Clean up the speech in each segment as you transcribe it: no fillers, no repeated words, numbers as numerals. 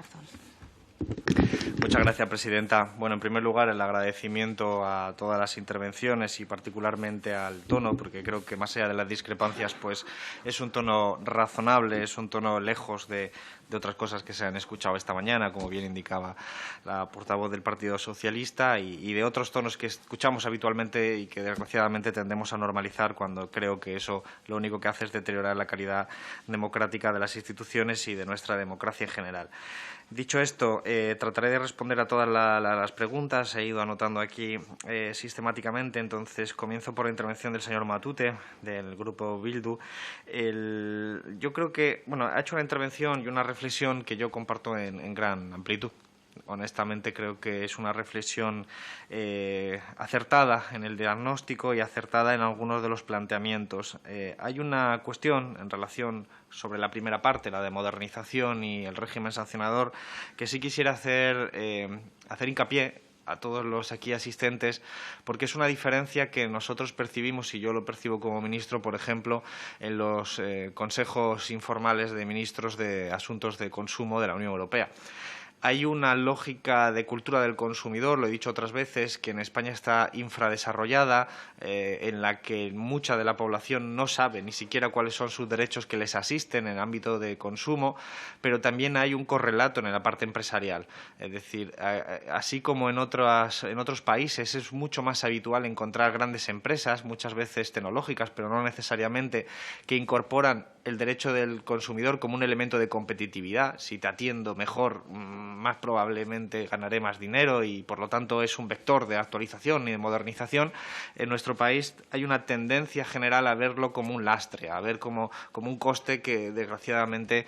Razón. Muchas gracias, presidenta. Bueno, en primer lugar, el agradecimiento a todas las intervenciones y particularmente al tono, porque creo que más allá de las discrepancias, pues es un tono razonable, es un tono lejos de otras cosas que se han escuchado esta mañana, como bien indicaba la portavoz del Partido Socialista, y de otros tonos que escuchamos habitualmente y que desgraciadamente tendemos a normalizar cuando creo que eso lo único que hace es deteriorar la calidad democrática de las instituciones y de nuestra democracia en general. Dicho esto, trataré de responder a todas las preguntas. He ido anotando aquí sistemáticamente. Entonces, comienzo por la intervención del señor Matute, del Grupo Bildu. Yo creo que ha hecho una intervención y una reflexión que yo comparto en gran amplitud. Honestamente, creo que es una reflexión acertada en el diagnóstico y acertada en algunos de los planteamientos. Hay una cuestión en relación sobre la primera parte, la de modernización y el régimen sancionador, que sí quisiera hacer hincapié a todos los aquí asistentes, porque es una diferencia que nosotros percibimos, y yo lo percibo como ministro, por ejemplo, en los consejos informales de ministros de Asuntos de Consumo de la Unión Europea. Hay una lógica de cultura del consumidor, lo he dicho otras veces, que en España está infradesarrollada, en la que mucha de la población no sabe ni siquiera cuáles son sus derechos que les asisten en el ámbito de consumo, pero también hay un correlato en la parte empresarial. Es decir, así como en otros países es mucho más habitual encontrar grandes empresas, muchas veces tecnológicas, pero no necesariamente, que incorporan el derecho del consumidor como un elemento de competitividad. Si te atiendo mejor, más probablemente ganaré más dinero y, por lo tanto, es un vector de actualización y de modernización. En nuestro país hay una tendencia general a verlo como un lastre, a ver como un coste que, desgraciadamente,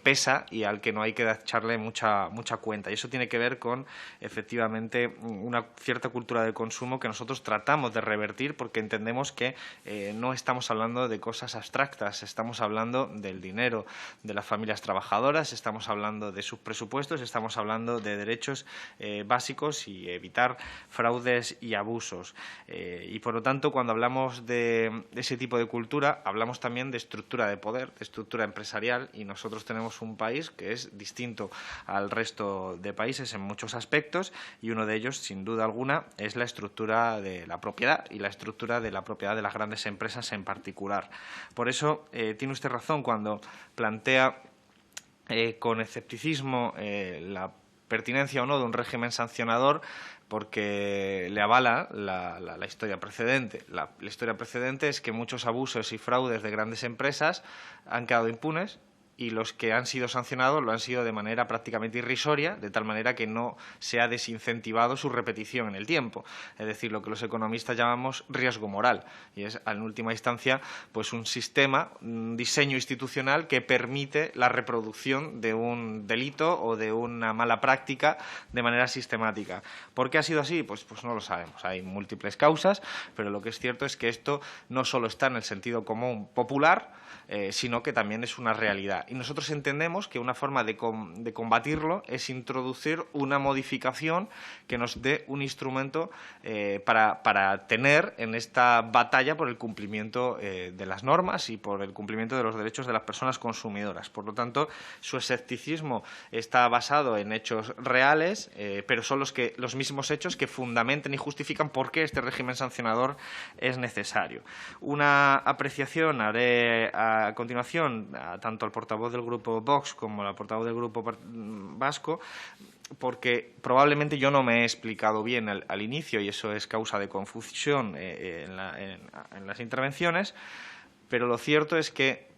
pesa y al que no hay que echarle mucha cuenta. Y eso tiene que ver con, efectivamente, una cierta cultura de consumo que nosotros tratamos de revertir, porque entendemos que no estamos hablando de cosas abstractas, estamos hablando del dinero de las familias trabajadoras, estamos hablando de sus presupuestos, estamos hablando de derechos básicos y evitar fraudes y abusos. Y, por lo tanto, cuando hablamos de ese tipo de cultura, hablamos también de estructura de poder, de estructura empresarial, y nosotros tenemos un país que es distinto al resto de países en muchos aspectos, y uno de ellos, sin duda alguna, es la estructura de la propiedad y la estructura de la propiedad de las grandes empresas en particular. Por eso, tiene usted razón cuando plantea con escepticismo la pertinencia o no de un régimen sancionador, porque le avala la historia precedente. La historia precedente es que muchos abusos y fraudes de grandes empresas han quedado impunes, y los que han sido sancionados lo han sido de manera prácticamente irrisoria, de tal manera que no se ha desincentivado su repetición en el tiempo. Es decir, lo que los economistas llamamos riesgo moral, y es, en última instancia, pues un sistema, un diseño institucional que permite la reproducción de un delito o de una mala práctica de manera sistemática. ¿Por qué ha sido así? Pues no lo sabemos. Hay múltiples causas, pero lo que es cierto es que esto no solo está en el sentido común popular, sino que también es una realidad. Y nosotros entendemos que una forma de combatirlo es introducir una modificación que nos dé un instrumento para tener en esta batalla por el cumplimiento de las normas y por el cumplimiento de los derechos de las personas consumidoras. Por lo tanto, su escepticismo está basado en hechos reales, pero son los mismos hechos que fundamentan y justifican por qué este régimen sancionador es necesario. Una apreciación haré a continuación tanto al portavoz del Grupo Vox como al portavoz del Grupo Vasco, porque probablemente yo no me he explicado bien al inicio, y eso es causa de confusión en las intervenciones, pero lo cierto es que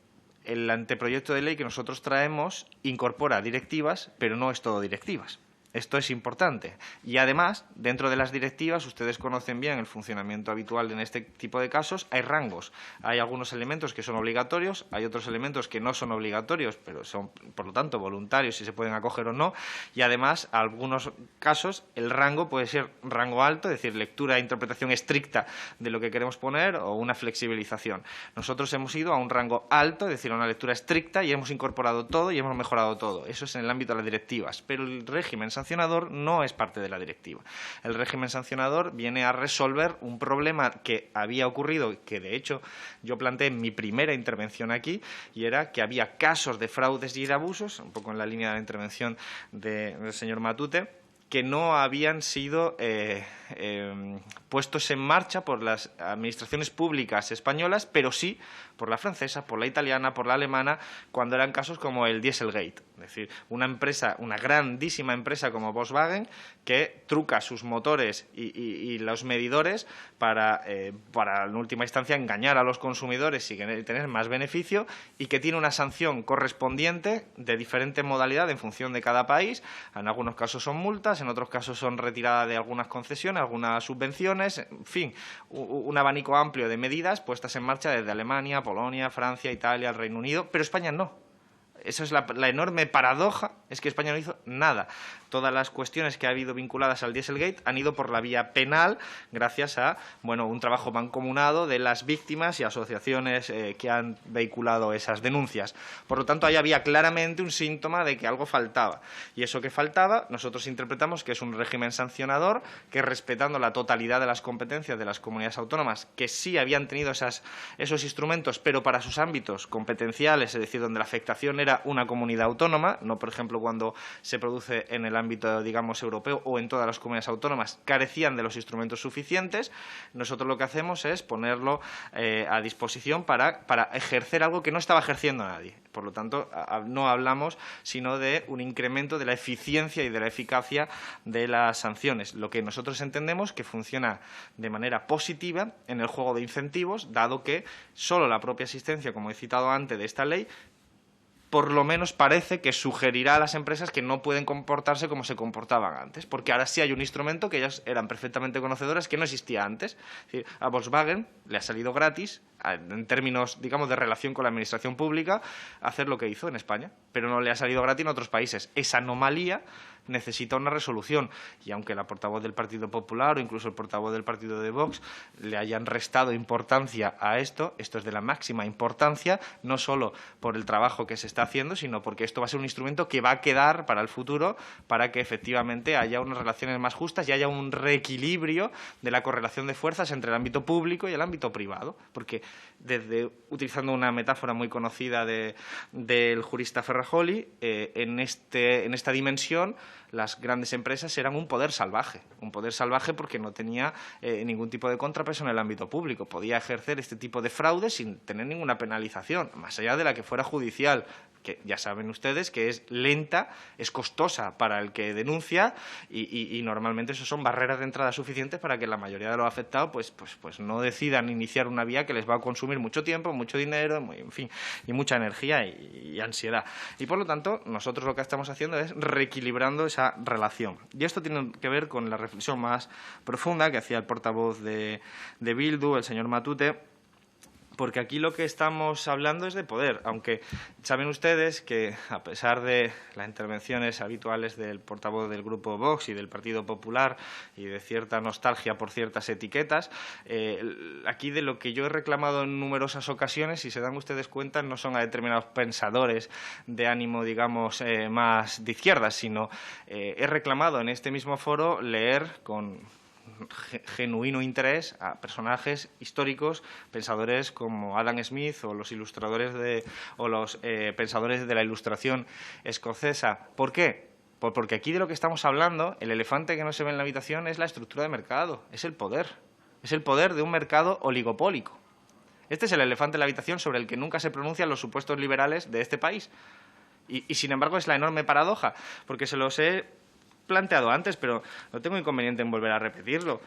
el anteproyecto de ley que nosotros traemos incorpora directivas, pero no es todo directivas. Esto es importante. Y, además, dentro de las directivas, ustedes conocen bien el funcionamiento habitual en este tipo de casos, hay rangos. Hay algunos elementos que son obligatorios, hay otros elementos que no son obligatorios, pero son, por lo tanto, voluntarios si se pueden acoger o no. Y, además, en algunos casos, el rango puede ser rango alto, es decir, lectura e interpretación estricta de lo que queremos poner, o una flexibilización. Nosotros hemos ido a un rango alto, es decir, a una lectura estricta, y hemos incorporado todo y hemos mejorado todo. Eso es en el ámbito de las directivas. Pero el régimen sancionador sancionador no es parte de la directiva. El régimen sancionador viene a resolver un problema que había ocurrido, que de hecho yo planteé en mi primera intervención aquí, y era que había casos de fraudes y de abusos, un poco en la línea de la intervención del señor Matute, que no habían sido puestos en marcha por las administraciones públicas españolas, pero sí por la francesa, por la italiana, por la alemana, cuando eran casos como el Dieselgate. Es decir, una empresa, una grandísima empresa como Volkswagen, que truca sus motores y los medidores para, en última instancia, engañar a los consumidores y tener más beneficio, y que tiene una sanción correspondiente de diferente modalidad en función de cada país. En algunos casos son multas, en otros casos son retirada de algunas concesiones, algunas subvenciones, en fin, un abanico amplio de medidas puestas en marcha desde Alemania, Polonia, Francia, Italia, el Reino Unido, pero España no. Esa es la enorme paradoja, es que España no hizo nada. Todas las cuestiones que ha habido vinculadas al Dieselgate han ido por la vía penal, gracias a un trabajo mancomunado de las víctimas y asociaciones que han vehiculado esas denuncias. Por lo tanto, ahí había claramente un síntoma de que algo faltaba. Y eso que faltaba, nosotros interpretamos que es un régimen sancionador que, respetando la totalidad de las competencias de las comunidades autónomas, que sí habían tenido esos instrumentos, pero para sus ámbitos competenciales, es decir, donde la afectación era una comunidad autónoma, no, por ejemplo, cuando se produce en el ámbito, digamos, europeo o en todas las comunidades autónomas, carecían de los instrumentos suficientes. Nosotros lo que hacemos es ponerlo a disposición para ejercer algo que no estaba ejerciendo nadie. Por lo tanto, no hablamos sino de un incremento de la eficiencia y de la eficacia de las sanciones. Lo que nosotros entendemos que funciona de manera positiva en el juego de incentivos, dado que solo la propia existencia, como he citado antes, de esta ley, por lo menos parece que sugerirá a las empresas que no pueden comportarse como se comportaban antes, porque ahora sí hay un instrumento que ellas eran perfectamente conocedoras que no existía antes. Es decir, a Volkswagen le ha salido gratis, en términos, digamos, de relación con la administración pública, hacer lo que hizo en España, pero no le ha salido gratis en otros países. Esa anomalía necesita una resolución, y aunque la portavoz del Partido Popular o incluso el portavoz del partido de Vox le hayan restado importancia a esto es de la máxima importancia, no solo por el trabajo que se está haciendo, sino porque esto va a ser un instrumento que va a quedar para el futuro, para que efectivamente haya unas relaciones más justas y haya un reequilibrio de la correlación de fuerzas entre el ámbito público y el ámbito privado, porque utilizando una metáfora muy conocida del jurista Ferrajoli, en esta dimensión las grandes empresas eran un poder salvaje porque no tenía ningún tipo de contrapeso en el ámbito público. Podía ejercer este tipo de fraude sin tener ninguna penalización, más allá de la que fuera judicial, que ya saben ustedes que es lenta, es costosa para el que denuncia y normalmente eso son barreras de entrada suficientes para que la mayoría de los afectados pues no decidan iniciar una vía que les va a consumir mucho tiempo, mucho dinero, en fin, y mucha energía y ansiedad. Y por lo tanto, nosotros lo que estamos haciendo es reequilibrando esa relación. Y esto tiene que ver con la reflexión más profunda que hacía el portavoz de Bildu, el señor Matute, porque aquí lo que estamos hablando es de poder, aunque saben ustedes que, a pesar de las intervenciones habituales del portavoz del Grupo Vox y del Partido Popular y de cierta nostalgia por ciertas etiquetas, aquí de lo que yo he reclamado en numerosas ocasiones, si se dan ustedes cuenta, no son a determinados pensadores de ánimo, digamos, más de izquierdas, sino he reclamado en este mismo foro leer con genuino interés a personajes históricos, pensadores como Adam Smith o los ilustradores o los pensadores de la Ilustración escocesa. ¿Por qué? Porque aquí de lo que estamos hablando, el elefante que no se ve en la habitación es la estructura de mercado, es el poder de un mercado oligopólico. Este es el elefante en la habitación sobre el que nunca se pronuncian los supuestos liberales de este país. Y sin embargo es la enorme paradoja, porque se los he planteado antes, pero no tengo inconveniente en volver a repetirlo.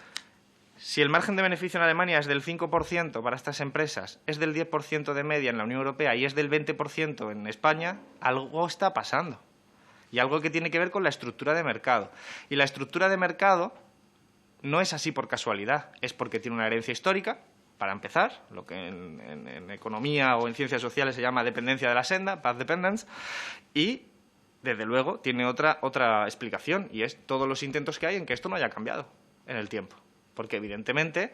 Si el margen de beneficio en Alemania es del 5% para estas empresas, es del 10% de media en la Unión Europea y es del 20% en España, algo está pasando. Y algo que tiene que ver con la estructura de mercado. Y la estructura de mercado no es así por casualidad, es porque tiene una herencia histórica, para empezar, lo que en economía o en ciencias sociales se llama dependencia de la senda, path dependence, y desde luego tiene otra explicación, y es todos los intentos que hay en que esto no haya cambiado en el tiempo. porque evidentemente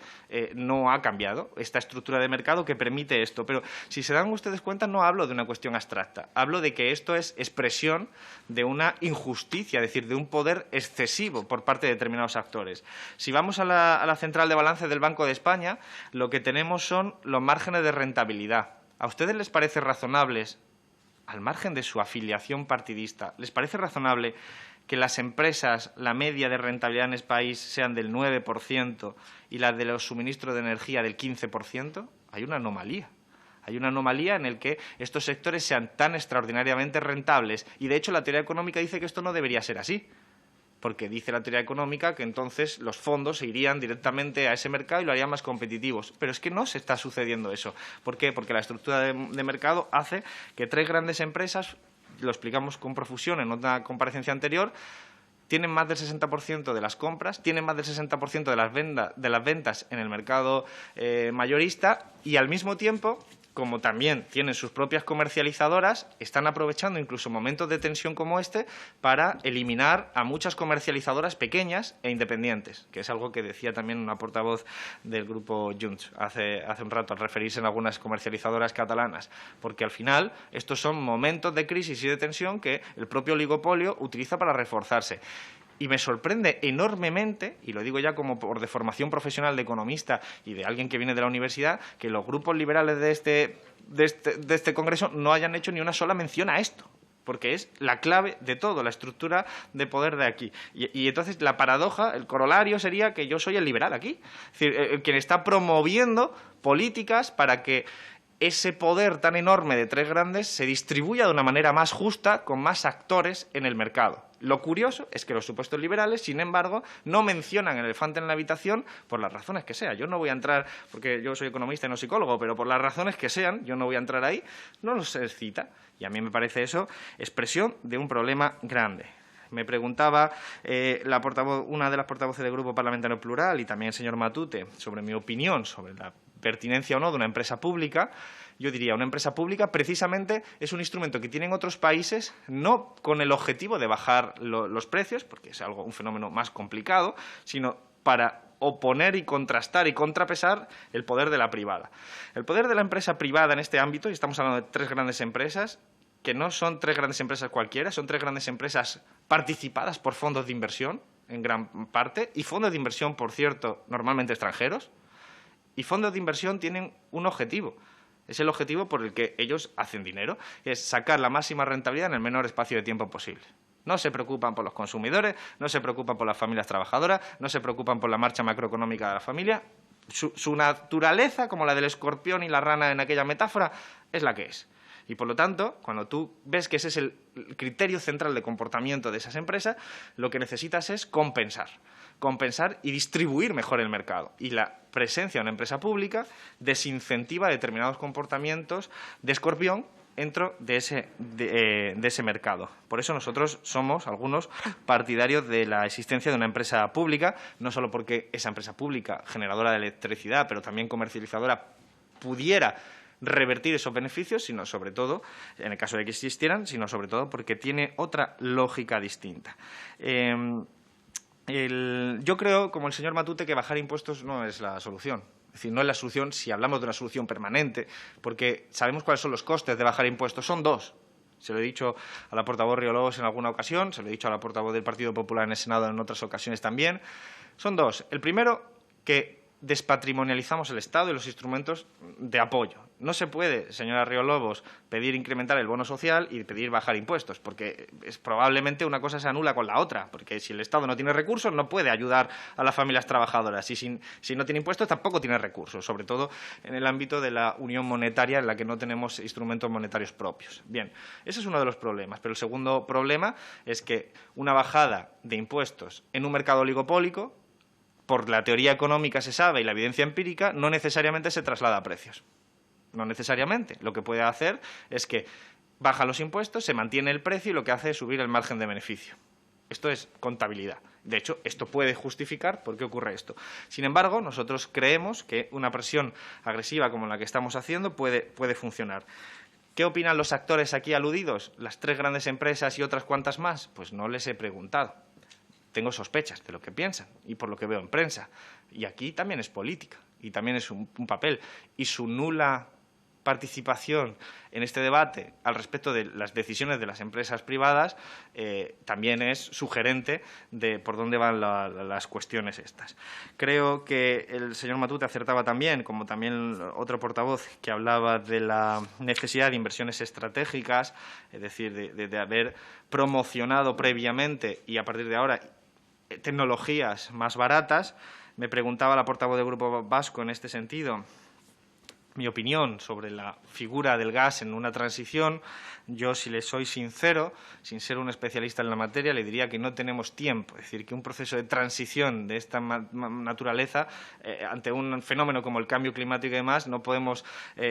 no ha cambiado esta estructura de mercado que permite esto. Pero si se dan ustedes cuenta, no hablo de una cuestión abstracta, hablo de que esto es expresión de una injusticia, es decir, de un poder excesivo por parte de determinados actores. Si vamos a la central de balance del Banco de España, lo que tenemos son los márgenes de rentabilidad. ¿A ustedes les parece razonable, al margen de su afiliación partidista, les parece razonable que las empresas, la media de rentabilidad en este país sean del 9% y la de los suministros de energía del 15%? Hay una anomalía. Hay una anomalía en la que estos sectores sean tan extraordinariamente rentables. Y, de hecho, la teoría económica dice que esto no debería ser así, porque dice la teoría económica que entonces los fondos se irían directamente a ese mercado y lo harían más competitivos. Pero es que no se está sucediendo eso. ¿Por qué? Porque la estructura de mercado hace que tres grandes empresas, lo explicamos con profusión en otra comparecencia anterior, tienen más del 60% de las compras, tienen más del 60% de las ventas en el mercado mayorista y, al mismo tiempo, como también tienen sus propias comercializadoras, están aprovechando incluso momentos de tensión como este para eliminar a muchas comercializadoras pequeñas e independientes, que es algo que decía también una portavoz del grupo Junts hace un rato al referirse a algunas comercializadoras catalanas, porque al final estos son momentos de crisis y de tensión que el propio oligopolio utiliza para reforzarse. Y me sorprende enormemente, y lo digo ya como por de formación profesional de economista y de alguien que viene de la universidad, que los grupos liberales de este Congreso no hayan hecho ni una sola mención a esto, porque es la clave de todo, la estructura de poder de aquí. Y entonces la paradoja, el corolario sería que yo soy el liberal aquí, es decir, quien está promoviendo políticas para que ese poder tan enorme de tres grandes se distribuya de una manera más justa con más actores en el mercado. Lo curioso es que los supuestos liberales, sin embargo, no mencionan el elefante en la habitación por las razones que sean. Yo no voy a entrar, porque yo soy economista y no psicólogo, pero por las razones que sean, yo no voy a entrar ahí, no los cita. Y a mí me parece eso expresión de un problema grande. Me preguntaba una de las portavoces del Grupo Parlamentario Plural y también el señor Matute sobre mi opinión sobre la pertinencia o no de una empresa pública. Yo diría, una empresa pública precisamente es un instrumento que tienen otros países no con el objetivo de bajar los precios, porque es un fenómeno más complicado, sino para oponer y contrastar y contrapesar el poder de la privada. El poder de la empresa privada en este ámbito, y estamos hablando de tres grandes empresas, que no son tres grandes empresas cualquiera, son tres grandes empresas participadas por fondos de inversión, en gran parte, y fondos de inversión, por cierto, normalmente extranjeros. Y fondos de inversión tienen un objetivo. Es el objetivo por el que ellos hacen dinero, es sacar la máxima rentabilidad en el menor espacio de tiempo posible. No se preocupan por los consumidores, no se preocupan por las familias trabajadoras, no se preocupan por la marcha macroeconómica de la familia. Su naturaleza, como la del escorpión y la rana en aquella metáfora, es la que es. Y, por lo tanto, cuando tú ves que ese es el criterio central de comportamiento de esas empresas, lo que necesitas es compensar y distribuir mejor el mercado. Y la presencia de una empresa pública desincentiva determinados comportamientos de escorpión dentro de ese mercado. Por eso nosotros somos, algunos, partidarios de la existencia de una empresa pública, no solo porque esa empresa pública, generadora de electricidad, pero también comercializadora, pudiera revertir esos beneficios, sino sobre todo, en el caso de que existieran, sino sobre todo porque tiene otra lógica distinta. Yo creo, como el señor Matute, que bajar impuestos no es la solución. Es decir, no es la solución si hablamos de una solución permanente, porque sabemos cuáles son los costes de bajar impuestos. Son dos. Se lo he dicho a la portavoz Riolobos en alguna ocasión, se lo he dicho a la portavoz del Partido Popular en el Senado en otras ocasiones también. Son dos. El primero, que despatrimonializamos el Estado y los instrumentos de apoyo. No se puede, señora Riolobos, pedir incrementar el bono social y pedir bajar impuestos, porque probablemente una cosa se anula con la otra, porque si el Estado no tiene recursos no puede ayudar a las familias trabajadoras y si no tiene impuestos tampoco tiene recursos, sobre todo en el ámbito de la unión monetaria en la que no tenemos instrumentos monetarios propios. Bien, ese es uno de los problemas, pero el segundo problema es que una bajada de impuestos en un mercado oligopólico, por la teoría económica se sabe y la evidencia empírica, no necesariamente se traslada a precios. No necesariamente. Lo que puede hacer es que baja los impuestos, se mantiene el precio y lo que hace es subir el margen de beneficio. Esto es contabilidad. De hecho, esto puede justificar por qué ocurre esto. Sin embargo, nosotros creemos que una presión agresiva como la que estamos haciendo puede funcionar. ¿Qué opinan los actores aquí aludidos? ¿Las tres grandes empresas y otras cuantas más? Pues no les he preguntado. tengo sospechas de lo que piensan y por lo que veo en prensa. Y aquí también es política y también es un papel. Y su nula participación en este debate al respecto de las decisiones de las empresas privadas también es sugerente de por dónde van las cuestiones estas. Creo que el señor Matute acertaba también, como también otro portavoz que hablaba de la necesidad de inversiones estratégicas, es decir, de haber promocionado previamente y a partir de ahora tecnologías más baratas. Me preguntaba la portavoz del Grupo Vasco en este sentido mi opinión sobre la figura del gas en una transición. Yo, si le soy sincero, sin ser un especialista en la materia, le diría que no tenemos tiempo. Es decir, que un proceso de transición de esta naturaleza, ante un fenómeno como el cambio climático y demás, no podemos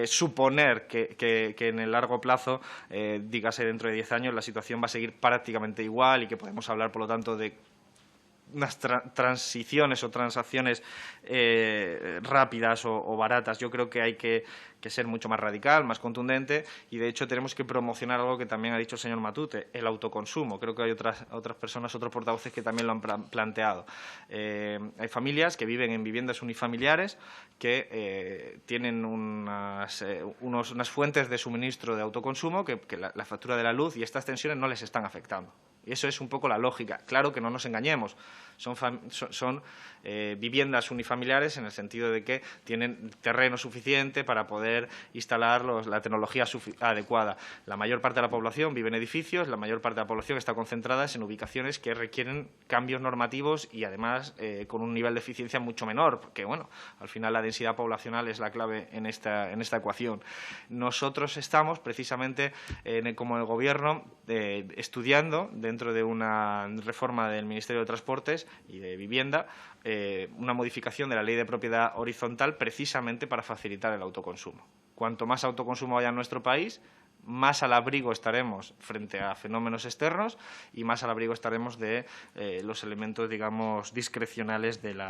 suponer que en el largo plazo, dígase dentro de 10 años, la situación va a seguir prácticamente igual y que podemos hablar, por lo tanto, de unas transiciones o transacciones rápidas o baratas. Yo creo que hay que ser mucho más radical, más contundente y, de hecho, tenemos que promocionar algo que también ha dicho el señor Matute, el autoconsumo. Creo que hay otras personas, otros portavoces que también lo han planteado. Hay familias que viven en viviendas unifamiliares que tienen unas fuentes de suministro de autoconsumo que la factura de la luz y estas tensiones no les están afectando. Y eso es un poco la lógica. Claro que no nos engañemos. Son viviendas unifamiliares en el sentido de que tienen terreno suficiente para poder instalar la tecnología adecuada. La mayor parte de la población vive en edificios, la mayor parte de la población está concentrada en ubicaciones que requieren cambios normativos y, además, con un nivel de eficiencia mucho menor, porque, bueno, al final la densidad poblacional es la clave en esta ecuación. Nosotros estamos, precisamente, como el Gobierno, estudiando, dentro de una reforma del Ministerio de Transportes y de Vivienda, una modificación de la Ley de Propiedad Horizontal precisamente para facilitar el autoconsumo. Cuanto más autoconsumo haya en nuestro país, más al abrigo estaremos frente a fenómenos externos y más al abrigo estaremos de los elementos, digamos, discrecionales del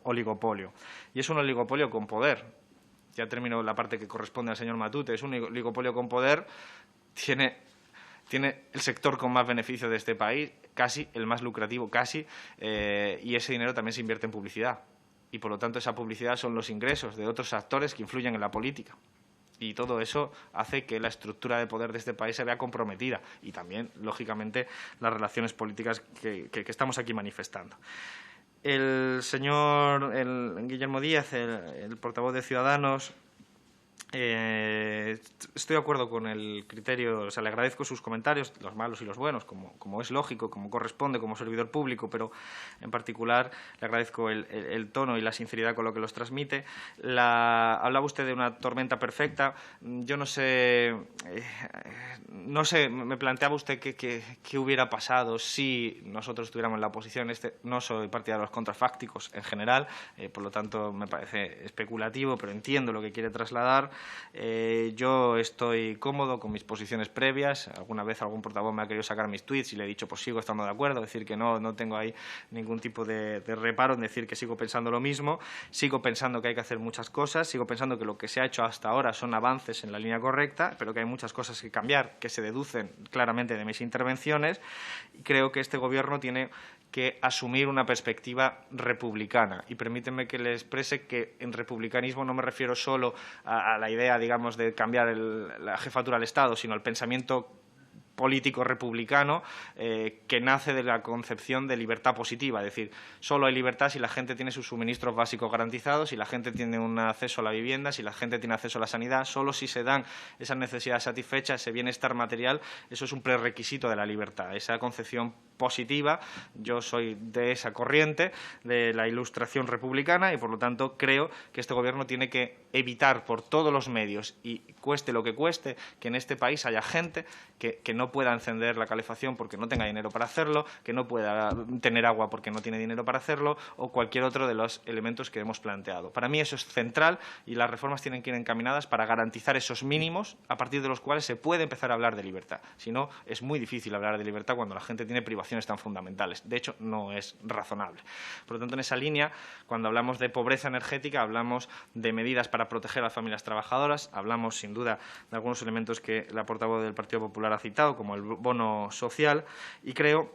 oligopolio. Y es un oligopolio con poder. Ya termino la parte que corresponde al señor Matute. Es un oligopolio con poder. Tiene el sector con más beneficio de este país, casi, el más lucrativo, casi, y ese dinero también se invierte en publicidad. Y, por lo tanto, esa publicidad son los ingresos de otros actores que influyen en la política. Y todo eso hace que la estructura de poder de este país se vea comprometida y también, lógicamente, las relaciones políticas que estamos aquí manifestando. El señor Guillermo Díaz, el portavoz de Ciudadanos, estoy de acuerdo con el criterio, o sea, le agradezco sus comentarios, los malos y los buenos, como es lógico, como corresponde como servidor público, pero en particular le agradezco el tono y la sinceridad con lo que los transmite. Hablaba usted de una tormenta perfecta. Yo no sé, me planteaba usted qué hubiera pasado si nosotros estuviéramos en la oposición. No soy partidario de los contrafácticos en general, por lo tanto me parece especulativo, pero entiendo lo que quiere trasladar. Yo estoy cómodo con mis posiciones previas. Alguna vez algún portavoz me ha querido sacar mis tuits y le he dicho, pues sigo estando de acuerdo, decir que no tengo ahí ningún tipo de reparo en decir que sigo pensando lo mismo. Sigo pensando que hay que hacer muchas cosas, sigo pensando que lo que se ha hecho hasta ahora son avances en la línea correcta, pero que hay muchas cosas que cambiar, que se deducen claramente de mis intervenciones. Y creo que este Gobierno tiene que asumir una perspectiva republicana. Y permítanme que le exprese que en republicanismo no me refiero solo a la idea, digamos, de cambiar la jefatura del Estado, sino al pensamiento político republicano que nace de la concepción de libertad positiva. Es decir, solo hay libertad si la gente tiene sus suministros básicos garantizados, si la gente tiene un acceso a la vivienda, si la gente tiene acceso a la sanidad. Solo si se dan esas necesidades satisfechas, ese bienestar material, eso es un prerequisito de la libertad. Esa concepción positiva, yo soy de esa corriente, de la Ilustración republicana, y por lo tanto creo que este Gobierno tiene que evitar por todos los medios, y cueste lo que cueste, que en este país haya gente que no pueda encender la calefacción porque no tenga dinero para hacerlo, que no pueda tener agua porque no tiene dinero para hacerlo, o cualquier otro de los elementos que hemos planteado. Para mí eso es central y las reformas tienen que ir encaminadas para garantizar esos mínimos a partir de los cuales se puede empezar a hablar de libertad. Si no, es muy difícil hablar de libertad cuando la gente tiene privaciones tan fundamentales. De hecho, no es razonable. Por lo tanto, en esa línea, cuando hablamos de pobreza energética, hablamos de medidas para proteger a las familias trabajadoras, hablamos, sin duda, de algunos elementos que la portavoz del Partido Popular ha citado, como el bono social, y creo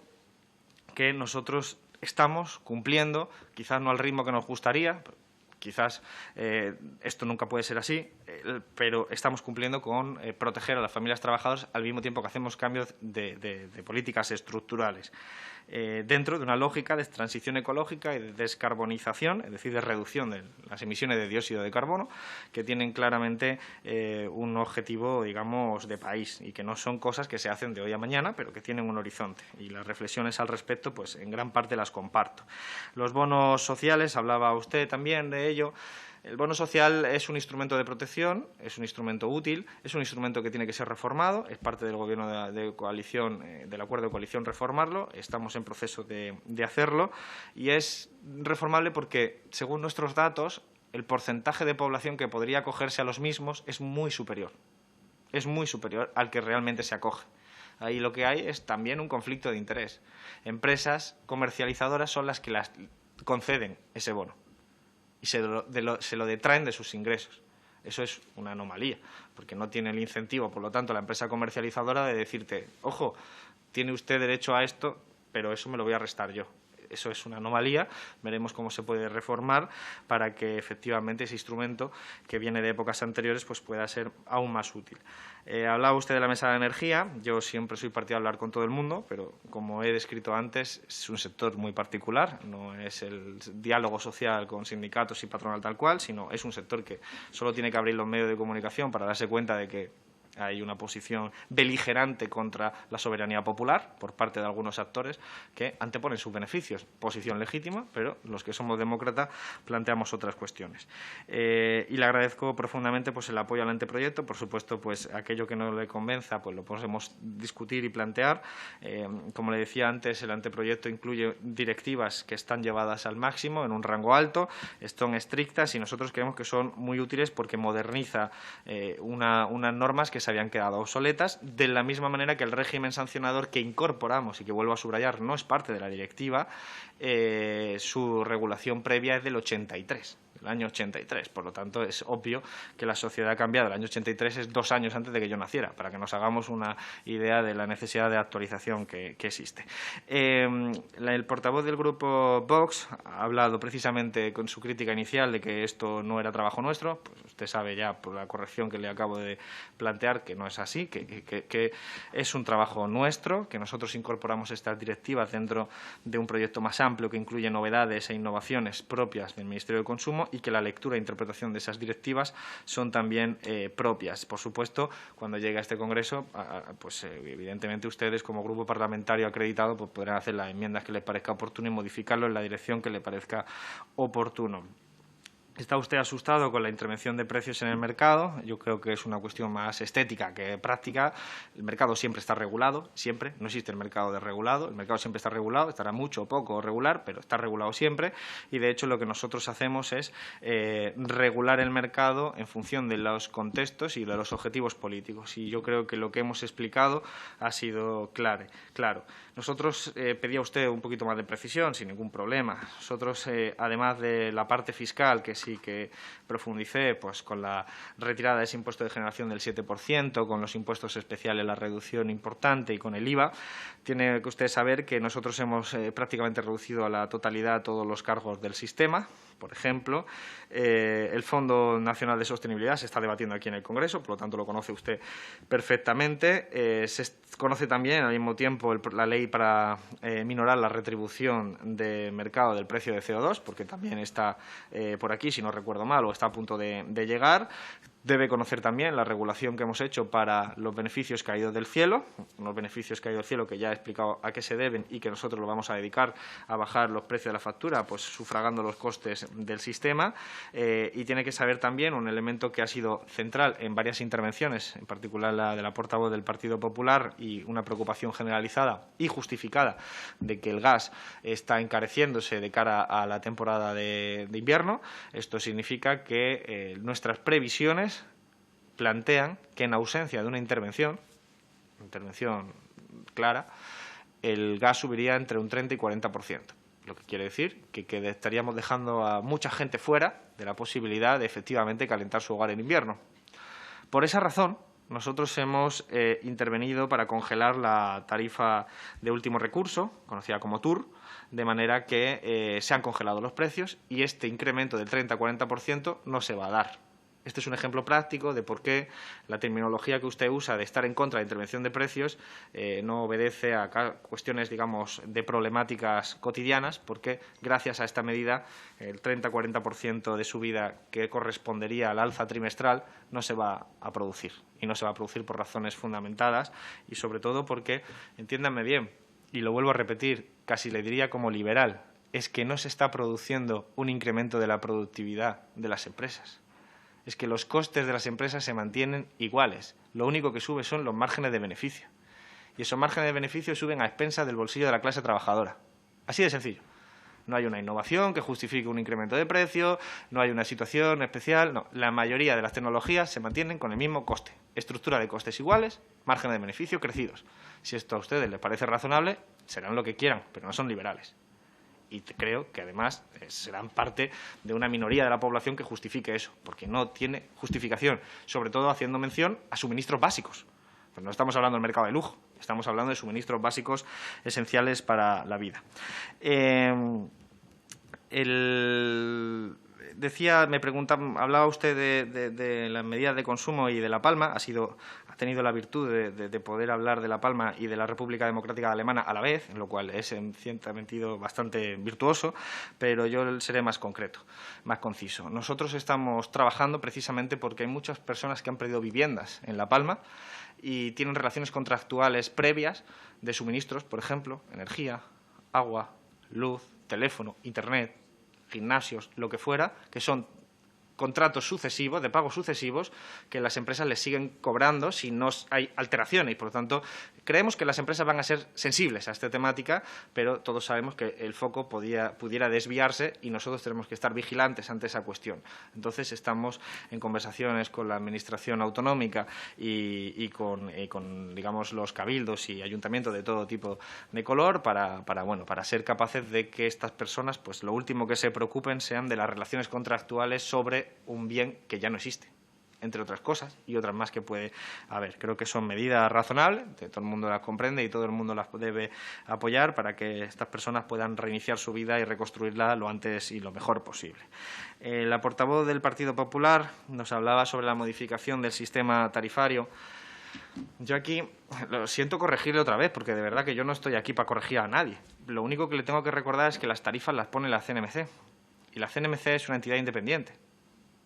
que nosotros estamos cumpliendo, quizás no al ritmo que nos gustaría, quizás esto nunca puede ser así, pero estamos cumpliendo con proteger a las familias trabajadoras al mismo tiempo que hacemos cambios de políticas estructurales dentro de una lógica de transición ecológica y de descarbonización, es decir, de reducción de las emisiones de dióxido de carbono, que tienen claramente un objetivo, digamos, de país y que no son cosas que se hacen de hoy a mañana, pero que tienen un horizonte. Y las reflexiones al respecto, pues en gran parte las comparto. Los bonos sociales, hablaba usted también de ello. El bono social es un instrumento de protección, es un instrumento útil, es un instrumento que tiene que ser reformado, es parte del Gobierno de coalición, del acuerdo de coalición reformarlo, estamos en proceso de hacerlo y es reformable porque, según nuestros datos, el porcentaje de población que podría acogerse a los mismos es muy superior al que realmente se acoge. Ahí lo que hay es también un conflicto de interés. Empresas comercializadoras son las que las conceden ese bono y se lo detraen de sus ingresos. Eso es una anomalía, porque no tiene el incentivo, por lo tanto, la empresa comercializadora de decirte, ojo, tiene usted derecho a esto, pero eso me lo voy a restar yo. Eso es una anomalía, veremos cómo se puede reformar para que efectivamente ese instrumento que viene de épocas anteriores pues pueda ser aún más útil. Hablaba usted de la mesa de energía, yo siempre soy partidario de hablar con todo el mundo, pero como he descrito antes, es un sector muy particular, no es el diálogo social con sindicatos y patronal tal cual, sino es un sector que solo tiene que abrir los medios de comunicación para darse cuenta de que hay una posición beligerante contra la soberanía popular por parte de algunos actores que anteponen sus beneficios. Posición legítima, pero los que somos demócratas planteamos otras cuestiones. Y le agradezco profundamente pues, el apoyo al anteproyecto. Por supuesto, pues aquello que no le convenza pues lo podemos discutir y plantear. Como le decía antes, el anteproyecto incluye directivas que están llevadas al máximo en un rango alto, son estrictas y nosotros creemos que son muy útiles porque moderniza unas normas que se habían quedado obsoletas, de la misma manera que el régimen sancionador que incorporamos y que vuelvo a subrayar no es parte de la directiva, su regulación previa es del 83. El año 83, por lo tanto es obvio que la sociedad ha cambiado. El año 83 es 2 años antes de que yo naciera, para que nos hagamos una idea de la necesidad de actualización que existe. El portavoz del grupo Vox ha hablado precisamente con su crítica inicial de que esto no era trabajo nuestro. Pues usted sabe ya por la corrección que le acabo de plantear que no es así, que es un trabajo nuestro, que nosotros incorporamos estas directivas dentro de un proyecto más amplio que incluye novedades e innovaciones propias del Ministerio de Consumo y que la lectura e interpretación de esas directivas son también propias. Por supuesto, cuando llegue a este Congreso, pues evidentemente ustedes como grupo parlamentario acreditado pues podrán hacer las enmiendas que les parezca oportuno y modificarlo en la dirección que le parezca oportuno. ¿Está usted asustado con la intervención de precios en el mercado? Yo creo que es una cuestión más estética que práctica. El mercado siempre está regulado, siempre. No existe el mercado desregulado. El mercado siempre está regulado, estará mucho o poco regular, pero está regulado siempre. Y, de hecho, lo que nosotros hacemos es regular el mercado en función de los contextos y de los objetivos políticos. Y yo creo que lo que hemos explicado ha sido claro. Nosotros, pedía usted un poquito más de precisión, sin ningún problema. Nosotros, además de la parte fiscal, que sí que profundicé pues, con la retirada de ese impuesto de generación del 7%, con los impuestos especiales la reducción importante y con el IVA, tiene que usted saber que nosotros hemos prácticamente reducido a la totalidad todos los cargos del sistema. Por ejemplo, el Fondo Nacional de Sostenibilidad se está debatiendo aquí en el Congreso, por lo tanto lo conoce usted perfectamente. Se conoce también al mismo tiempo la ley para minorar la retribución de mercado del precio de CO2, porque también está por aquí, si no recuerdo mal, o está a punto de llegar. Debe conocer también la regulación que hemos hecho para los beneficios caídos del cielo, unos beneficios caídos del cielo que ya he explicado a qué se deben y que nosotros lo vamos a dedicar a bajar los precios de la factura, pues sufragando los costes del sistema. Y tiene que saber también un elemento que ha sido central en varias intervenciones, en particular la de la portavoz del Partido Popular, y una preocupación generalizada y justificada de que el gas está encareciéndose de cara a la temporada de invierno. Esto significa que nuestras previsiones plantean que en ausencia de una intervención clara, el gas subiría entre un 30 y 40%. Lo que quiere decir que estaríamos dejando a mucha gente fuera de la posibilidad de efectivamente calentar su hogar en invierno. Por esa razón, nosotros hemos intervenido para congelar la tarifa de último recurso, conocida como TUR, de manera que se han congelado los precios y este incremento del 30-40% no se va a dar. Este es un ejemplo práctico de por qué la terminología que usted usa de estar en contra de la intervención de precios no obedece a cuestiones, digamos, de problemáticas cotidianas, porque gracias a esta medida el 30-40% de subida que correspondería al alza trimestral no se va a producir. Y no se va a producir por razones fundamentadas y, sobre todo, porque, entiéndanme bien, y lo vuelvo a repetir, casi le diría como liberal, es que no se está produciendo un incremento de la productividad de las empresas. Es que los costes de las empresas se mantienen iguales. Lo único que sube son los márgenes de beneficio. Y esos márgenes de beneficio suben a expensas del bolsillo de la clase trabajadora. Así de sencillo. No hay una innovación que justifique un incremento de precio, no hay una situación especial. No, la mayoría de las tecnologías se mantienen con el mismo coste. Estructura de costes iguales, márgenes de beneficio crecidos. Si esto a ustedes les parece razonable, serán lo que quieran, pero no son liberales. Y creo que, además, serán parte de una minoría de la población que justifique eso, porque no tiene justificación, sobre todo haciendo mención a suministros básicos. Pues no estamos hablando del mercado de lujo, estamos hablando de suministros básicos esenciales para la vida. Me preguntaba, hablaba usted de las medidas de consumo y de La Palma. Ha tenido la virtud de poder hablar de La Palma y de la República Democrática Alemana a la vez, en lo cual es en cierto sentido bastante virtuoso, pero yo seré más concreto, más conciso. Nosotros estamos trabajando precisamente porque hay muchas personas que han perdido viviendas en La Palma y tienen relaciones contractuales previas de suministros, por ejemplo, energía, agua, luz, teléfono, internet, gimnasios, lo que fuera, que son contratos sucesivos, de pagos sucesivos, que las empresas les siguen cobrando si no hay alteraciones. Y, por lo tanto, creemos que las empresas van a ser sensibles a esta temática, pero todos sabemos que el foco pudiera desviarse y nosotros tenemos que estar vigilantes ante esa cuestión. Entonces, estamos en conversaciones con la Administración autonómica y con, digamos, los cabildos y ayuntamientos de todo tipo de color para ser capaces de que estas personas, pues lo último que se preocupen sean de las relaciones contractuales sobre un bien que ya no existe, entre otras cosas y otras más que puede haber. Creo que son medidas razonables, que todo el mundo las comprende y todo el mundo las debe apoyar para que estas personas puedan reiniciar su vida y reconstruirla lo antes y lo mejor posible. La portavoz del Partido Popular nos hablaba sobre la modificación del sistema tarifario. Yo aquí lo siento corregirle otra vez, porque de verdad que yo no estoy aquí para corregir a nadie. Lo único que le tengo que recordar es que las tarifas las pone la CNMC y la CNMC es una entidad independiente.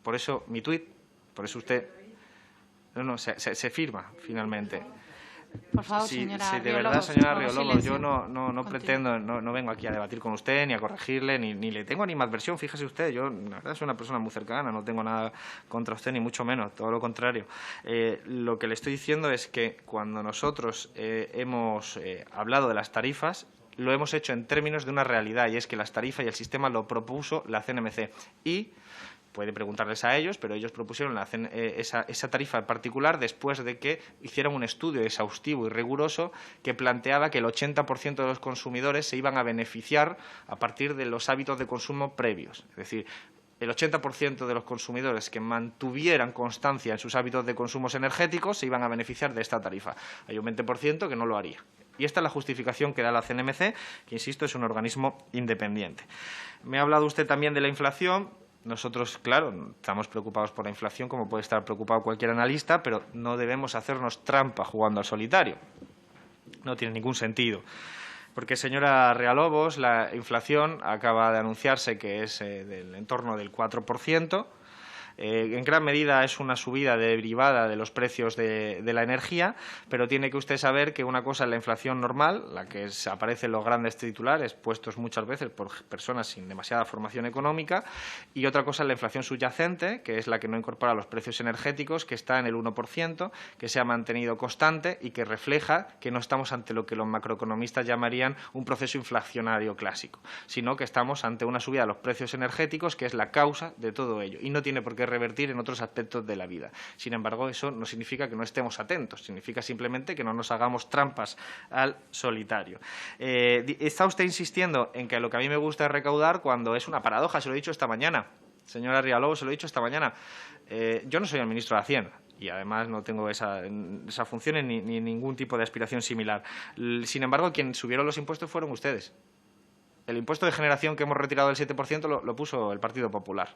Por eso mi tuit, por eso usted... No, se firma finalmente. Por favor, señora de verdad, señora Riolobos, yo no pretendo, no vengo aquí a debatir con usted, ni a corregirle, ni le tengo animadversión. Fíjese usted, yo la verdad soy una persona muy cercana, no tengo nada contra usted, ni mucho menos, todo lo contrario. Lo que le estoy diciendo es que cuando nosotros hemos hablado de las tarifas, lo hemos hecho en términos de una realidad, y es que las tarifas y el sistema lo propuso la CNMC. Y puede preguntarles a ellos, pero ellos propusieron esa tarifa en particular después de que hicieran un estudio exhaustivo y riguroso que planteaba que el 80% de los consumidores se iban a beneficiar a partir de los hábitos de consumo previos. Es decir, el 80% de los consumidores que mantuvieran constancia en sus hábitos de consumos energéticos se iban a beneficiar de esta tarifa. Hay un 20% que no lo haría. Y esta es la justificación que da la CNMC, que, insisto, es un organismo independiente. Me ha hablado usted también de la inflación. Nosotros, claro, estamos preocupados por la inflación, como puede estar preocupado cualquier analista, pero no debemos hacernos trampa jugando al solitario. No tiene ningún sentido. Porque, señora Riolobos, la inflación acaba de anunciarse que es del entorno del 4%. En gran medida es una subida derivada de los precios de la energía, pero tiene que usted saber que una cosa es la inflación normal, la que aparece en los grandes titulares, puestos muchas veces por personas sin demasiada formación económica, y otra cosa es la inflación subyacente, que es la que no incorpora los precios energéticos, que está en el 1%, que se ha mantenido constante y que refleja que no estamos ante lo que los macroeconomistas llamarían un proceso inflacionario clásico, sino que estamos ante una subida de los precios energéticos, que es la causa de todo ello, y no tiene por qué revertir en otros aspectos de la vida. Sin embargo, eso no significa que no estemos atentos, significa simplemente que no nos hagamos trampas al solitario. Está usted insistiendo en que lo que a mí me gusta es recaudar cuando es una paradoja, se lo he dicho esta mañana. Señora Riolobos, se lo he dicho esta mañana. Yo no soy el ministro de Hacienda y además no tengo esa función ni ningún tipo de aspiración similar. Sin embargo, quienes subieron los impuestos fueron ustedes. El impuesto de generación que hemos retirado del 7% lo puso el Partido Popular.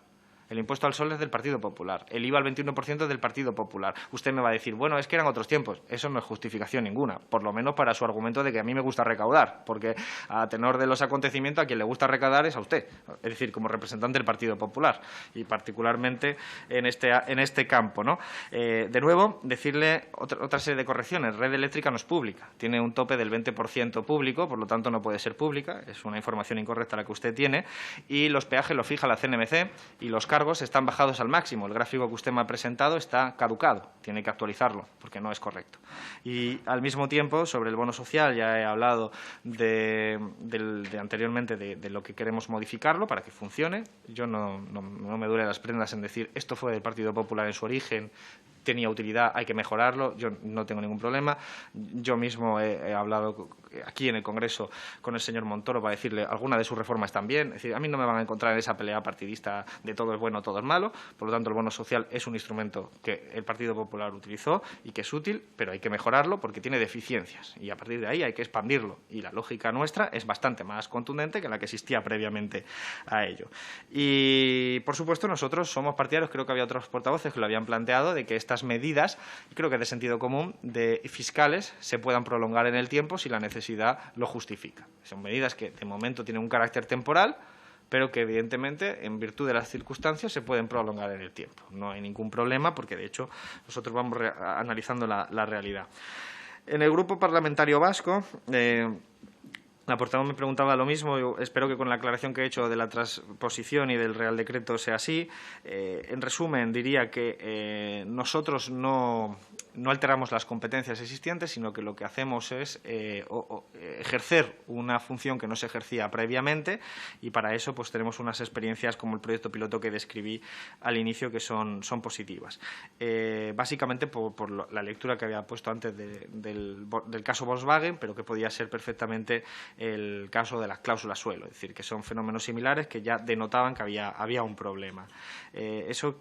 El impuesto al sol es del Partido Popular. El IVA al 21% es del Partido Popular. Usted me va a decir, bueno, es que eran otros tiempos. Eso no es justificación ninguna, por lo menos para su argumento de que a mí me gusta recaudar, porque a tenor de los acontecimientos a quien le gusta recaudar es a usted, es decir, como representante del Partido Popular y particularmente en este campo, ¿no? De nuevo, decirle otra serie de correcciones. Red Eléctrica no es pública. Tiene un tope del 20% público, por lo tanto no puede ser pública. Es una información incorrecta la que usted tiene. Y los peajes los fija la CNMC y los cargos están bajados al máximo. El gráfico que usted me ha presentado está caducado, tiene que actualizarlo porque no es correcto. Y al mismo tiempo, sobre el bono social, ya he hablado anteriormente de lo que queremos modificarlo para que funcione. Yo no me duele las prendas en decir esto fue del Partido Popular en su origen, tenía utilidad, hay que mejorarlo, yo no tengo ningún problema. Yo mismo he hablado aquí en el Congreso con el señor Montoro para decirle algunas de sus reformas también. Es decir, a mí no me van a encontrar en esa pelea partidista de todo es bueno, todo es malo. Por lo tanto, el bono social es un instrumento que el Partido Popular utilizó y que es útil, pero hay que mejorarlo porque tiene deficiencias y a partir de ahí hay que expandirlo. Y la lógica nuestra es bastante más contundente que la que existía previamente a ello. Y, por supuesto, nosotros somos partidarios, creo que había otros portavoces que lo habían planteado, de que estas medidas, y creo que de sentido común, de fiscales se puedan prolongar en el tiempo si la necesidad lo justifica. Son medidas que de momento tienen un carácter temporal, pero que evidentemente, en virtud de las circunstancias, se pueden prolongar en el tiempo. No hay ningún problema porque, de hecho, nosotros vamos analizando la realidad. En el Grupo Parlamentario Vasco, la portavoz me preguntaba lo mismo. Yo espero que con la aclaración que he hecho de la transposición y del Real Decreto sea así. En resumen, diría que nosotros no alteramos las competencias existentes, sino que lo que hacemos es ejercer una función que no se ejercía previamente y para eso pues tenemos unas experiencias como el proyecto piloto que describí al inicio que son positivas. Básicamente por la lectura que había puesto antes del caso Volkswagen, pero que podía ser perfectamente el caso de las cláusulas suelo, es decir, que son fenómenos similares que ya denotaban que había un problema. Eso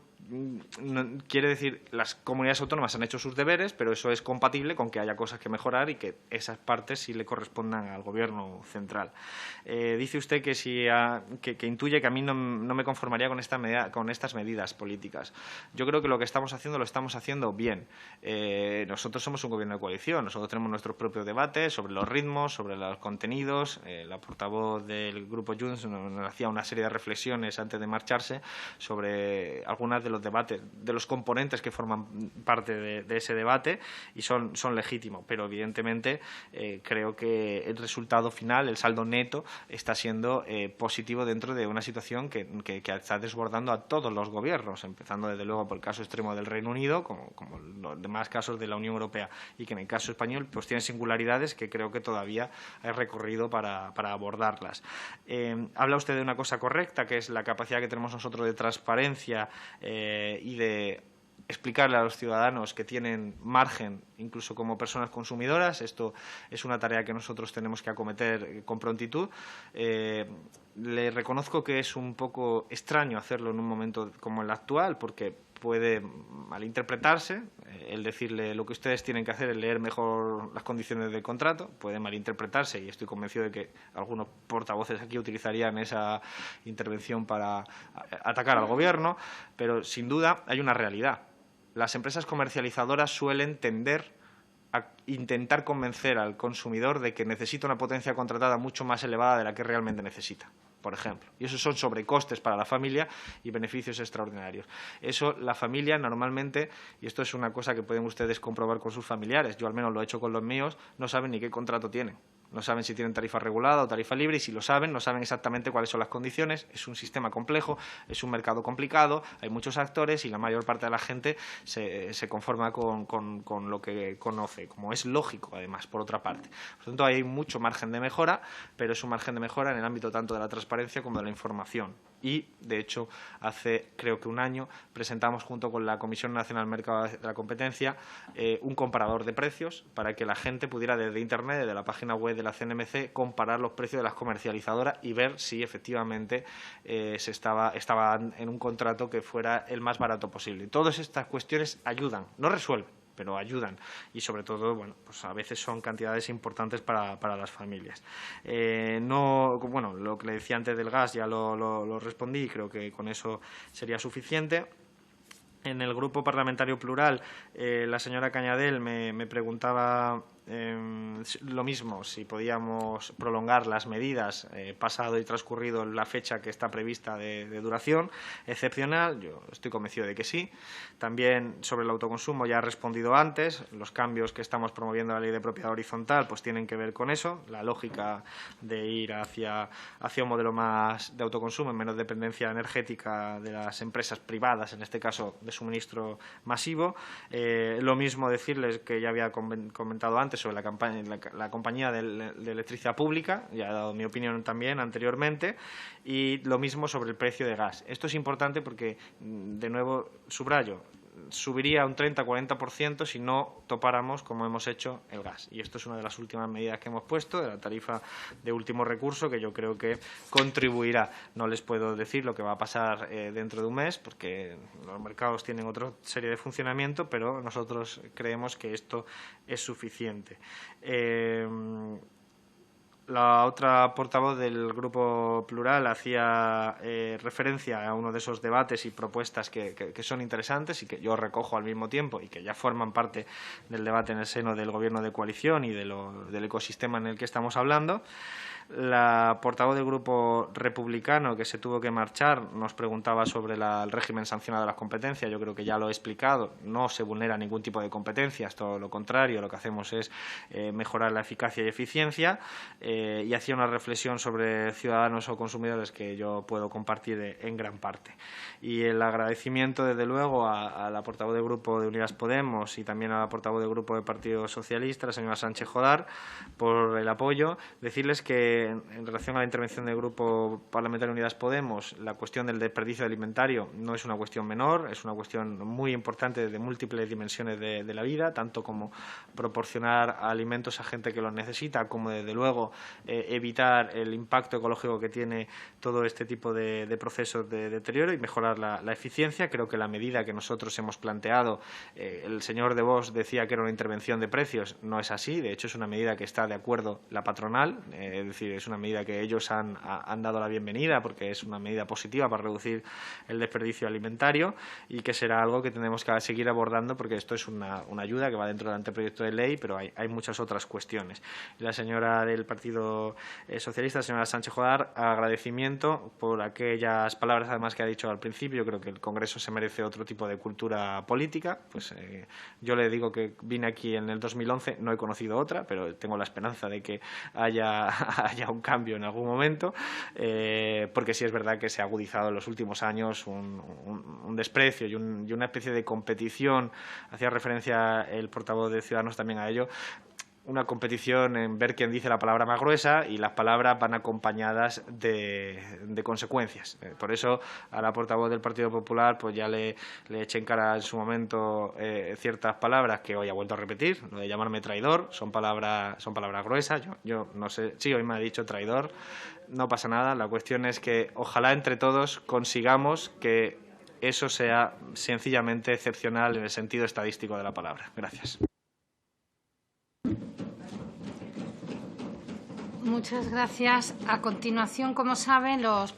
quiere decir las comunidades autónomas han hecho sus deberes, pero eso es compatible con que haya cosas que mejorar y que esas partes sí le correspondan al Gobierno central. Dice usted que intuye que a mí no me conformaría con estas medidas políticas. Yo creo que lo que estamos haciendo lo estamos haciendo bien. Nosotros somos un Gobierno de coalición, nosotros tenemos nuestros propios debates sobre los ritmos, sobre los contenidos. La portavoz del Grupo Junts nos hacía una serie de reflexiones antes de marcharse sobre algunas de los debates, de los componentes que forman parte de ese debate y son legítimos, pero evidentemente creo que el resultado final, el saldo neto, está siendo positivo dentro de una situación que está desbordando a todos los gobiernos, empezando desde luego por el caso extremo del Reino Unido, como los demás casos de la Unión Europea, y que en el caso español pues tiene singularidades que creo que todavía hay recorrido para abordarlas. Habla usted de una cosa correcta, que es la capacidad que tenemos nosotros de transparencia y de explicarle a los ciudadanos que tienen margen, incluso como personas consumidoras. Esto es una tarea que nosotros tenemos que acometer con prontitud. Le reconozco que es un poco extraño hacerlo en un momento como el actual, porque puede malinterpretarse. El decirle lo que ustedes tienen que hacer es leer mejor las condiciones del contrato, puede malinterpretarse y estoy convencido de que algunos portavoces aquí utilizarían esa intervención para atacar al Gobierno, pero sin duda hay una realidad. Las empresas comercializadoras suelen tender a intentar convencer al consumidor de que necesita una potencia contratada mucho más elevada de la que realmente necesita, por ejemplo. Y esos son sobrecostes para la familia y beneficios extraordinarios. Eso la familia normalmente, y esto es una cosa que pueden ustedes comprobar con sus familiares, yo al menos lo he hecho con los míos, no saben ni qué contrato tienen. No saben si tienen tarifa regulada o tarifa libre y si lo saben, no saben exactamente cuáles son las condiciones. Es un sistema complejo, es un mercado complicado, hay muchos actores y la mayor parte de la gente se conforma con lo que conoce, como es lógico además, por otra parte. Por lo tanto, hay mucho margen de mejora, pero es un margen de mejora en el ámbito tanto de la transparencia como de la información. Y, de hecho, hace creo que un año presentamos junto con la Comisión Nacional del Mercado de la Competencia un comparador de precios para que la gente pudiera desde Internet, desde la página web de la CNMC, comparar los precios de las comercializadoras y ver si efectivamente estaba en un contrato que fuera el más barato posible. Todas estas cuestiones ayudan, no resuelven, pero ayudan y, sobre todo, bueno, pues a veces son cantidades importantes para las familias. Bueno, lo que le decía antes del gas ya lo respondí y creo que con eso sería suficiente. En el Grupo Parlamentario Plural, la señora Cañadel me preguntaba lo mismo, si podíamos prolongar las medidas pasado y transcurrido la fecha que está prevista de duración excepcional. Yo estoy convencido de que sí. También sobre el autoconsumo ya he respondido antes. Los cambios que estamos promoviendo en la Ley de Propiedad Horizontal pues tienen que ver con eso, la lógica de ir hacia un modelo más de autoconsumo, menos dependencia energética de las empresas privadas, en este caso de suministro masivo. Lo mismo decirles que ya había comentado antes sobre la compañía de electricidad pública, ya he dado mi opinión también anteriormente, y lo mismo sobre el precio de gas. Esto es importante porque, de nuevo, subrayo, subiría un 30-40% si no topáramos, como hemos hecho, el gas. Y esto es una de las últimas medidas que hemos puesto de la tarifa de último recurso, que yo creo que contribuirá. No les puedo decir lo que va a pasar dentro de un mes, porque los mercados tienen otra serie de funcionamiento, pero nosotros creemos que esto es suficiente. La otra portavoz del Grupo Plural hacía referencia a uno de esos debates y propuestas que son interesantes y que yo recojo al mismo tiempo y que ya forman parte del debate en el seno del Gobierno de coalición y del ecosistema en el que estamos hablando. La portavoz del Grupo Republicano, que se tuvo que marchar, nos preguntaba sobre el régimen sancionado de las competencias. Yo creo que ya lo he explicado. No se vulnera ningún tipo de competencias, todo lo contrario. Lo que hacemos es mejorar la eficacia y eficiencia. Y hacía una reflexión sobre ciudadanos o consumidores que yo puedo compartir en gran parte. Y el agradecimiento, desde luego, a la portavoz del Grupo de Unidas Podemos y también a la portavoz del Grupo del Partido Socialista, la señora Sánchez Jodar, por el apoyo. Decirles que en relación a la intervención del Grupo Parlamentario Unidas Podemos, la cuestión del desperdicio alimentario no es una cuestión menor, es una cuestión muy importante de múltiples dimensiones de la vida, tanto como proporcionar alimentos a gente que los necesita, como desde luego evitar el impacto ecológico que tiene todo este tipo de procesos de deterioro y mejorar la eficiencia. Creo que la medida que nosotros hemos planteado, el señor de Vos decía que era una intervención de precios, no es así. De hecho, es una medida que está de acuerdo la patronal, es decir, es una medida que ellos han dado la bienvenida porque es una medida positiva para reducir el desperdicio alimentario y que será algo que tenemos que seguir abordando porque esto es una ayuda que va dentro del anteproyecto de ley, pero hay muchas otras cuestiones. La señora del Partido Socialista, la señora Sánchez Jodar, agradecimiento por aquellas palabras además que ha dicho al principio. Yo creo que el Congreso se merece otro tipo de cultura política. Pues yo le digo que vine aquí en el 2011, no he conocido otra, pero tengo la esperanza de que haya un cambio en algún momento, porque sí es verdad que se ha agudizado en los últimos años un desprecio y una especie de competición. Hacía referencia el portavoz de Ciudadanos también a ello. Una competición en ver quién dice la palabra más gruesa y las palabras van acompañadas de consecuencias. Por eso a la portavoz del Partido Popular pues ya le eché en cara en su momento ciertas palabras que hoy ha vuelto a repetir. Lo de llamarme traidor son palabras gruesas. Yo no sé, sí, hoy me ha dicho traidor, no pasa nada. La cuestión es que ojalá entre todos consigamos que eso sea sencillamente excepcional en el sentido estadístico de la palabra. Gracias. Muchas gracias. A continuación, como saben, los